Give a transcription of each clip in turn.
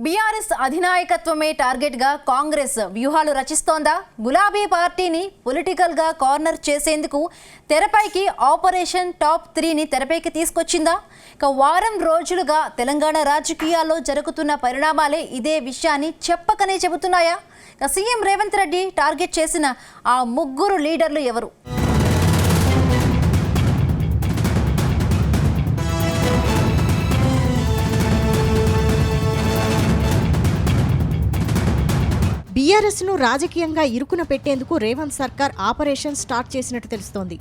BRS అధినాయకత్వమే టార్గెట్గా కాంగ్రెస్ వ్యూహాలు రచిస్తోందా? గులాబీ పార్టీని పొలిటికల్గా కార్నర్ చేసేందుకు తెరపైకి ఆపరేషన్ టాప్ 3ని తెరపైకి తీసుకొచ్చిందా? ఇక వారం రోజులుగా తెలంగాణ రాజకీయాల్లో జరుగుతున్న పరిణామాలే ఇదే విషయాన్ని చెప్పకనే చెబుతున్నాయా? ఇక సీఎం రేవంత్ రెడ్డి టార్గెట్ చేసిన ఆ ముగ్గురు లీడర్లు ఎవరు? బీఆర్ఎస్ను రాజకీయంగా ఇరుకున పెట్టేందుకు రేవంత్ సర్కార్ ఆపరేషన్ స్టార్ట్ చేసినట్టు తెలుస్తోంది.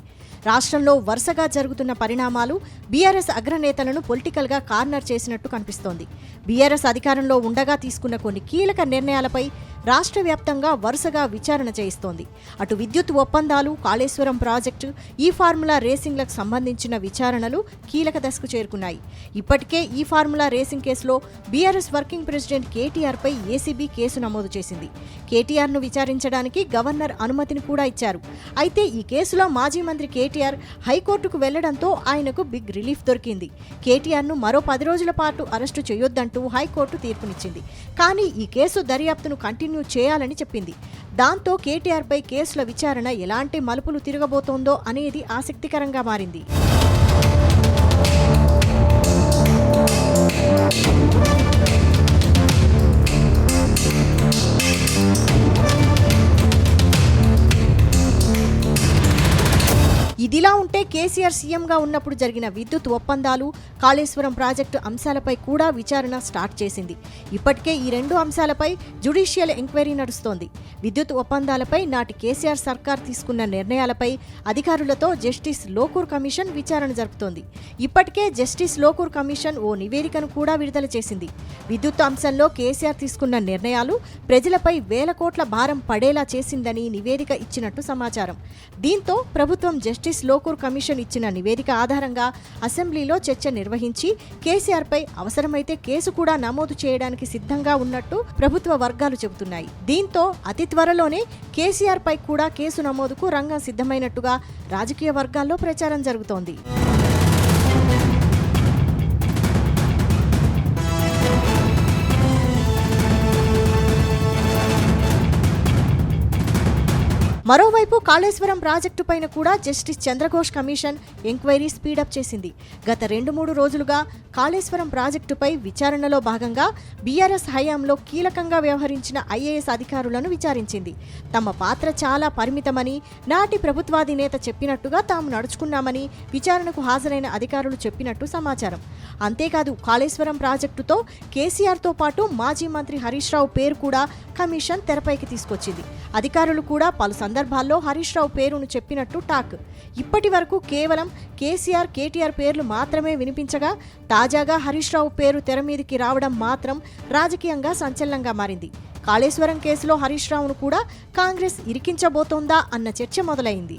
రాష్ట్రంలో వరుసగా జరుగుతున్న పరిణామాలు బీఆర్ఎస్ అగ్రనేతలను పొలిటికల్గా కార్నర్ చేసినట్టు కనిపిస్తోంది. బీఆర్ఎస్ అధికారంలో ఉండగా తీసుకున్న కొన్ని కీలక నిర్ణయాలపై రాష్ట్ర వ్యాప్తంగా వరుసగా విచారణ చేయిస్తోంది. అటు విద్యుత్ ఒప్పందాలు, కాళేశ్వరం ప్రాజెక్టు, ఈ ఫార్ములా రేసింగ్లకు సంబంధించిన విచారణలు కీలక దశకు చేరుకున్నాయి. ఇప్పటికే ఈ ఫార్ములా రేసింగ్ కేసులో బీఆర్ఎస్ వర్కింగ్ ప్రెసిడెంట్ కేటీఆర్పై ఏసీబీ కేసు నమోదు చేసింది. కేటీఆర్ను విచారించడానికి గవర్నర్ అనుమతిని కూడా ఇచ్చారు. అయితే ఈ కేసులో మాజీ మంత్రి కేటీఆర్ హైకోర్టుకు వెళ్లడంతో ఆయనకు బిగ్ రిలీఫ్ దొరికింది. కేటీఆర్ను మరో 10 రోజుల పాటు అరెస్టు చేయొద్దంటూ హైకోర్టు తీర్పునిచ్చింది. కానీ ఈ కేసు దర్యాప్తును కంటిన్యూ చేయాలని చెప్పింది. దాంతో కేటీఆర్పై కేసుల విచారణ ఎలాంటి మలుపులు తిరగబోతోందో అనేది ఆసక్తికరంగా మారింది. ఇదిలా ఉంటే కేసీఆర్ సీఎంగా ఉన్నప్పుడు జరిగిన విద్యుత్ ఒప్పందాలు, కాళేశ్వరం ప్రాజెక్టు అంశాలపై కూడా విచారణ స్టార్ట్ చేసింది. ఇప్పటికే ఈ 2 అంశాలపై జ్యుడిషియల్ ఎంక్వైరీ నడుస్తోంది. విద్యుత్ ఒప్పందాలపై నాటి కేసీఆర్ సర్కార్ తీసుకున్న నిర్ణయాలపై అధికారులతో జస్టిస్ లోకూర్ కమిషన్ విచారణ జరుపుతోంది. ఇప్పటికే జస్టిస్ లోకూర్ కమిషన్ ఓ నివేదికను కూడా విడుదల చేసింది. విద్యుత్ అంశంలో కేసీఆర్ తీసుకున్న నిర్ణయాలు ప్రజలపై వేల కోట్ల భారం పడేలా చేసిందని నివేదిక ఇచ్చినట్టు సమాచారం. దీంతో ప్రభుత్వం జస్టిస్ లోకూర్ కమిషన్ ఇచ్చిన నివేదిక ఆధారంగా అసెంబ్లీలో చర్చ నిర్వహించి కేసీఆర్పై అవసరమైతే కేసు కూడా నమోదు చేయడానికి సిద్ధంగా ఉన్నట్టు ప్రభుత్వ వర్గాలు చెబుతున్నాయి. దీంతో అతి త్వరలోనే కేసీఆర్ పై కూడా కేసు నమోదుకు రంగం సిద్ధమైనట్టుగా రాజకీయ వర్గాల్లో ప్రచారం జరుగుతోంది. మరోవైపు కాళేశ్వరం ప్రాజెక్టు పైన కూడా justice Chandra Ghose commission enquiry speed up చేసింది. గత 2-3 రోజులుగా కాళేశ్వరం ప్రాజెక్టుపై విచారణలో భాగంగా బీఆర్ఎస్ హయాంలో కీలకంగా వ్యవహరించిన ఐఏఎస్ అధికారులను విచారించింది. తమ పాత్ర చాలా పరిమితమని, నాటి ప్రభుత్వాధినేత చెప్పినట్టుగా తాము నడుచుకున్నామని విచారణకు హాజరైన అధికారులు చెప్పినట్టు సమాచారం. అంతేకాదు కాళేశ్వరం ప్రాజెక్టుతో కేసీఆర్తో పాటు మాజీ మంత్రి హరీష్ రావు పేరు కూడా కమిషన్ తెరపైకి తీసుకొచ్చింది. అధికారులు కూడా పలు సందర్భాల్లో హరీష్ రావు పేరును చెప్పినట్టు టాక్. ఇప్పటి వరకు కేవలం కేసీఆర్, కేటీఆర్ పేర్లు మాత్రమే వినిపించగా తాజాగా హరీష్ రావు పేరు తెర మీదికి రావడం మాత్రం రాజకీయంగా సంచలనంగా మారింది. కాళేశ్వరం కేసులో హరీష్ రావును కూడా కాంగ్రెస్ ఇరికించబోతోందా అన్న చర్చ మొదలైంది.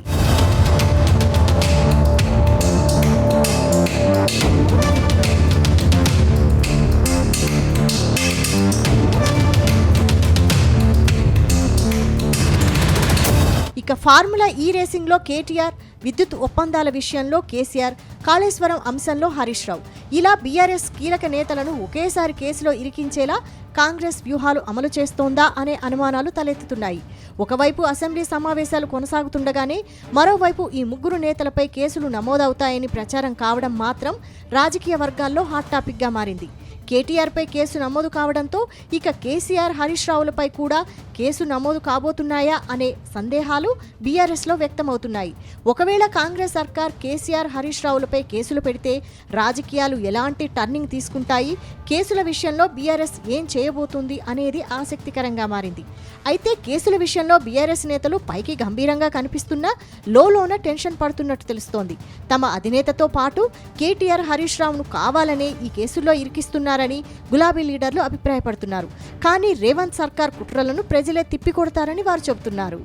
ఇక ఫార్ములా ఈ రేసింగ్లో కేటీఆర్, విద్యుత్ ఒప్పందాల విషయంలో కేసీఆర్, కాళేశ్వరం అంశంలో హరీష్ రావు, ఇలా బీఆర్ఎస్ కీలక నేతలను ఒకేసారి కేసులో ఇరికించేలా కాంగ్రెస్ వ్యూహాలు అమలు చేస్తోందా అనే అనుమానాలు తలెత్తుతున్నాయి. ఒకవైపు అసెంబ్లీ సమావేశాలు కొనసాగుతుండగానే మరోవైపు ఈ ముగ్గురు నేతలపై కేసులు నమోదవుతాయని ప్రచారం కావడం మాత్రం రాజకీయ వర్గాల్లో హాట్ టాపిక్గా మారింది. కేటీఆర్పై కేసు నమోదు కావడంతో ఇక కేసీఆర్, హరీష్ రావులపై కూడా కేసు నమోదు కాబోతున్నాయా అనే సందేహాలు బీఆర్ఎస్లో వ్యక్తమవుతున్నాయి. ఒకవేళ కాంగ్రెస్ సర్కార్ కేసీఆర్, హరీష్ రావులపై కేసులు పెడితే రాజకీయాలు ఎలాంటి టర్నింగ్ తీసుకుంటాయి, కేసుల విషయంలో బీఆర్ఎస్ ఏం చేయబోతుంది అనేది ఆసక్తికరంగా మారింది. అయితే కేసుల విషయంలో బీఆర్ఎస్ నేతలు పైకి గంభీరంగా కనిపిస్తున్నా లోలోన టెన్షన్ పడుతున్నట్టు తెలుస్తోంది. తమ అధినేతతో పాటు కేటీఆర్, హరీష్ రావును కావాలనే ఈ కేసుల్లో ఇరికిస్తున్నారని గులాబీ లీడర్లు అభిప్రాయపడుతున్నారు. కానీ రేవంత్ సర్కార్ కుట్రలను ప్రజలే తిప్పికొడతారని వారు చెబుతున్నారు.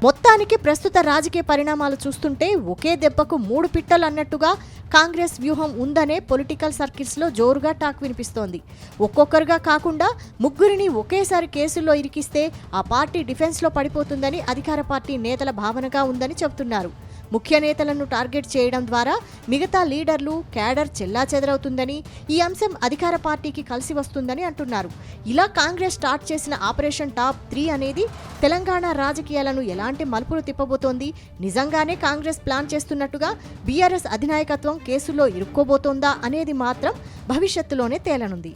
మొత్తానికి ప్రస్తుత రాజకీయ పరిణామాలు చూస్తుంటే ఒకే దెబ్బకు 3 పిట్టలు అన్నట్టుగా కాంగ్రెస్ వ్యూహం ఉందనే పొలిటికల్ సర్కిల్స్లో జోరుగా టాక్ వినిపిస్తోంది. ఒక్కొక్కరుగా కాకుండా ముగ్గురిని ఒకేసారి కేసుల్లో ఇరికిస్తే ఆ పార్టీ డిఫెన్స్లో పడిపోతుందని అధికార పార్టీ నేతల భావనగా ఉందని చెబుతున్నారు. ముఖ్య నేతలను టార్గెట్ చేయడం ద్వారా మిగతా లీడర్లు క్యాడర్ చెల్లాచెదరవుతుందని, ఈ అంశం అధికార పార్టీకి కలిసి వస్తుందని అంటున్నారు. ఇలా కాంగ్రెస్ స్టార్ట్ చేసిన ఆపరేషన్ టాప్ 3 అనేది తెలంగాణ రాజకీయాలను ఎలాంటి మలుపులు తిప్పబోతోంది? నిజంగానే కాంగ్రెస్ ప్లాన్ చేస్తున్నట్టుగా బీఆర్ఎస్ అధినాయకత్వం కేసులో ఇరుక్కోబోతోందా అనేది మాత్రం భవిష్యత్తులోనే తేలనుంది.